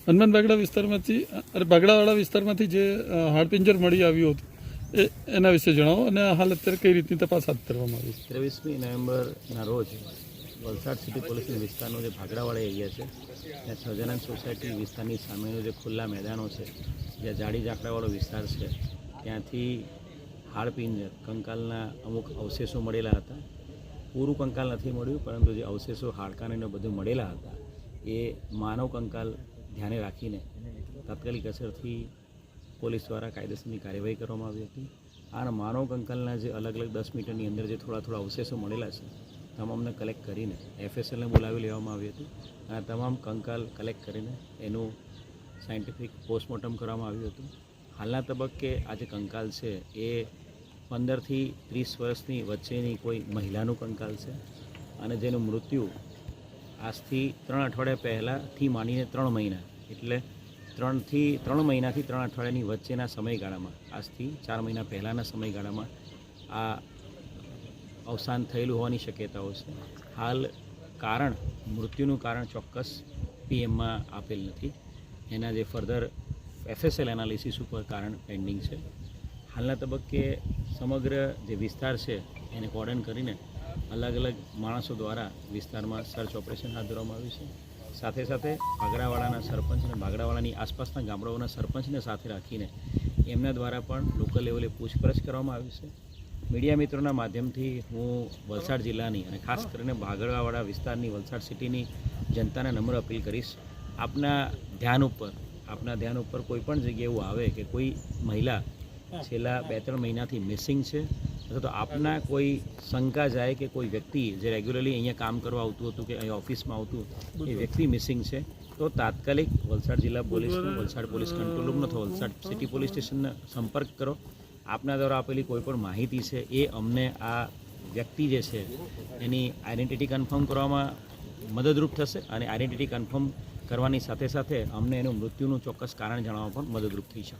હનુમાન બાગડા વિસ્તારમાંથી બાગડાવાળા વિસ્તારમાંથી જે હાડપિંજર મળી આવ્યું હતું એના વિશે જણાવો અને હાલ અત્યારે કઈ રીતની તપાસ હાથ ધરવામાં આવી છે? 23મી નવેમ્બરના રોજ વલસાડ સિટી પોલીસના વિસ્તારનો જે ભાગડાવાળા એરિયા છે ત્યાં સહજાનંદ સોસાયટી વિસ્તારની સામેનું જે ખુલ્લા મેદાનો છે, જ્યાં જાડી ઝાકડાવાળો વિસ્તાર છે, ત્યાંથી હાડપિંજર કંકાલના અમુક અવશેષો મળેલા હતા. પૂરું કંકાલ નથી મળ્યું, પરંતુ જે અવશેષો હાડકાને બધું મળેલા હતા એ માનવ કંકાલ ધ્યાને રાખીને તાત્કાલિક અસરથી પોલીસ દ્વારા કાયદેસરની કાર્યવાહી કરવામાં આવી હતી. આ માનવ કંકાલના જે અલગ અલગ 10 મીટરની અંદર જે થોડા અવશેષો મળેલા છે તમામને કલેક્ટ કરીને FSLને બોલાવી લેવામાં આવી હતી. આ તમામ કંકાલ કલેક્ટ કરીને એનું સાયન્ટિફિક પોસ્ટમોર્ટમ કરવામાં આવ્યું હતું. હાલના તબક્કે આ જે કંકાલ છે એ 15થી 30 વર્ષની વચ્ચેની કોઈ મહિલાનું કંકાલ છે અને જેનું મૃત્યુ આજથી 3 અઠવાડિયા પહેલાંથી માંડીને 3 મહિના એટલે 3 મહિનાથી 3 અઠવાડિયાની વચ્ચેના સમયગાળામાં આજથી 4 મહિના પહેલાંના સમયગાળામાં આ અવસાન થયેલું હોવાની શક્યતાઓ છે. હાલ મૃત્યુનું કારણ ચોક્કસ PMમાં આપેલ નથી. એના જે ફર્ધર FSL એનાલિસિસ ઉપર કારણ પેન્ડિંગ છે. હાલના તબક્કે સમગ્ર જે વિસ્તાર છે એને કોર્ડન કરીને અલગ અલગ માણસો દ્વારા વિસ્તારમાં સર્ચ ઓપરેશન હાથ ધરવામાં આવ્યું છે. સાથે સાથે બાગડાવાળાના સરપંચ અને બાગડાવાળાની આસપાસના ગામડાઓના સરપંચને સાથે રાખીને એમના દ્વારા પણ લોકલ લેવલે પૂછપરછ કરવામાં આવી છે. મીડિયા મિત્રોના માધ્યમથી હું વલસાડ જિલ્લાની અને ખાસ કરીને બાગડાવાળા વિસ્તારની વલસાડ સિટીની જનતાને નમ્ર અપીલ કરીશ, આપના ધ્યાન ઉપર કોઈ પણ જગ્યાએ એવું આવે કે કોઈ મહિલા છેલ્લા 2-3 મહિનાથી મિસિંગ છે અથવા તો આપના કોઈ શંકા જાય કે કોઈ વ્યક્તિ જે રેગ્યુલરલી અહીંયા કામ કરવા આવતું હતું કે અહીં ઓફિસમાં આવતું એ વ્યક્તિ મિસિંગ છે, તો તાત્કાલિક વલસાડ જિલ્લા પોલીસનો વલસાડ પોલીસ કંટ્રોલ રૂમનો અથવા વલસાડ સિટી પોલીસ સ્ટેશનનો સંપર્ક કરો. આપના દ્વારા આપેલી કોઈ પણ માહિતી છે એ અમને આ વ્યક્તિ જે છે એની આઈડેન્ટિટી કન્ફર્મ કરવામાં મદદરૂપ થશે અને આઈડેન્ટિટી કન્ફર્મ કરવાની સાથે સાથે અમને એનું મૃત્યુનું ચોક્કસ કારણ જાણવામાં પણ મદદરૂપ થઈ શકે.